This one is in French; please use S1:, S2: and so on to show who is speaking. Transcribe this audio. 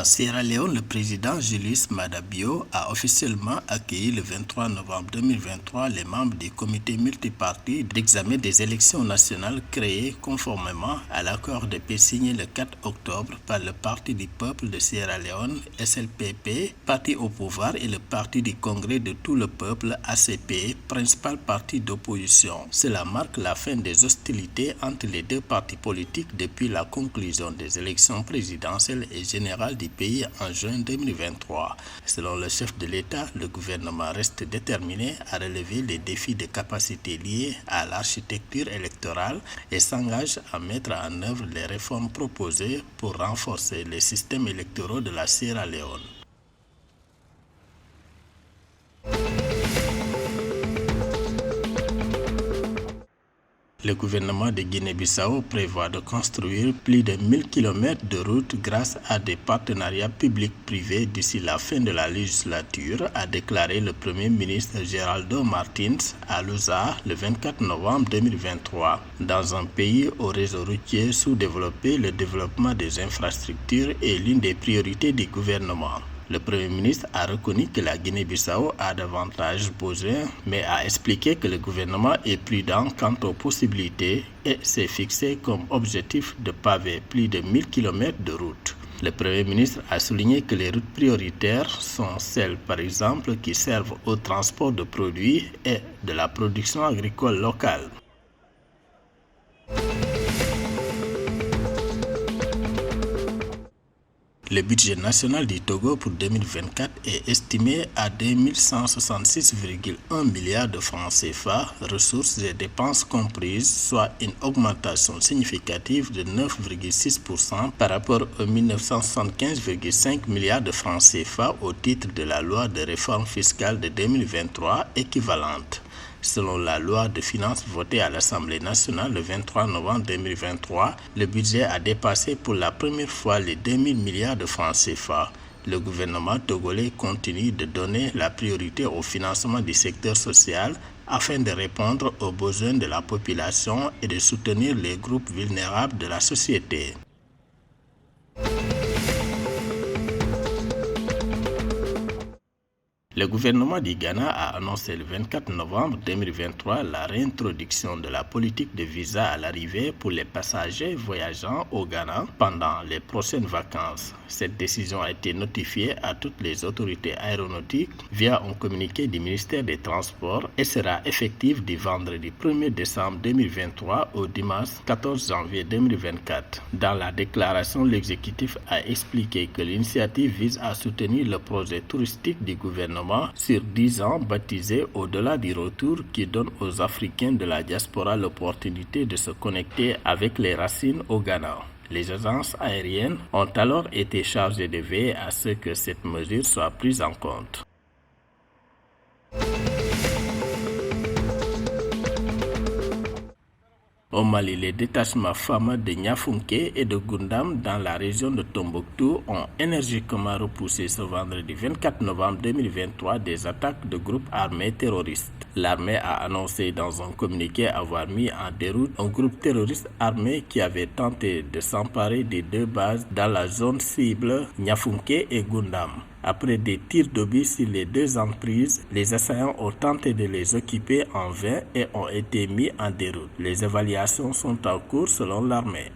S1: En Sierra Leone, le président Julius Maada Bio a officiellement accueilli le 23 novembre 2023 les membres du comité multiparti d'examen des élections nationales créé conformément à l'accord de paix signé le 4 octobre par le Parti du peuple de Sierra Leone, SLPP, parti au pouvoir, et le Parti du Congrès de tout le peuple, ACP, principal parti d'opposition. Cela marque la fin des hostilités entre les deux partis politiques depuis la conclusion des élections présidentielles et générales du pays en juin 2023. Selon le chef de l'État, le gouvernement reste déterminé à relever les défis de capacité liés à l'architecture électorale et s'engage à mettre en œuvre les réformes proposées pour renforcer les systèmes électoraux de la Sierra Leone. Le gouvernement de Guinée-Bissau prévoit de construire plus de 1000 km de routes grâce à des partenariats publics-privés d'ici la fin de la législature, a déclaré le Premier ministre Geraldo Martins à Lusa le 24 novembre 2023. Dans un pays au réseau routier sous-développé, le développement des infrastructures est l'une des priorités du gouvernement. Le Premier ministre a reconnu que la Guinée-Bissau a davantage besoin, mais a expliqué que le gouvernement est prudent quant aux possibilités et s'est fixé comme objectif de paver plus de 1000 km de routes. Le Premier ministre a souligné que les routes prioritaires sont celles, par exemple, qui servent au transport de produits et de la production agricole locale. Le budget national du Togo pour 2024 est estimé à 2166,1 milliards de francs CFA, ressources et dépenses comprises, soit une augmentation significative de 9,6% par rapport aux 1975,5 milliards de francs CFA au titre de la loi de réforme fiscale de 2023 équivalente. Selon la loi de finances votée à l'Assemblée nationale le 23 novembre 2023, le budget a dépassé pour la première fois les 2000 milliards de francs CFA. Le gouvernement togolais continue de donner la priorité au financement du secteur social afin de répondre aux besoins de la population et de soutenir les groupes vulnérables de la société. Le gouvernement du Ghana a annoncé le 24 novembre 2023 la réintroduction de la politique de visa à l'arrivée pour les passagers voyageant au Ghana pendant les prochaines vacances. Cette décision a été notifiée à toutes les autorités aéronautiques via un communiqué du ministère des Transports et sera effective du vendredi 1er décembre 2023 au dimanche 14 janvier 2024. Dans la déclaration, l'exécutif a expliqué que l'initiative vise à soutenir le projet touristique du gouvernement sur 10 ans baptisé Au-delà du retour, qui donne aux Africains de la diaspora l'opportunité de se connecter avec les racines au Ghana. Les agences aériennes ont alors été chargées de veiller à ce que cette mesure soit prise en compte. Au Mali, les détachements Fama de Niafunké et de Gundam dans la région de Tombouctou ont énergiquement repoussé ce vendredi 24 novembre 2023 des attaques de groupes armés terroristes. L'armée a annoncé dans un communiqué avoir mis en déroute un groupe terroriste armé qui avait tenté de s'emparer des deux bases dans la zone cible Niafunké et Gundam. Après des tirs d'obus sur les deux emprises, les assaillants ont tenté de les occuper en vain et ont été mis en déroute. Les évaluations sont en cours selon l'armée.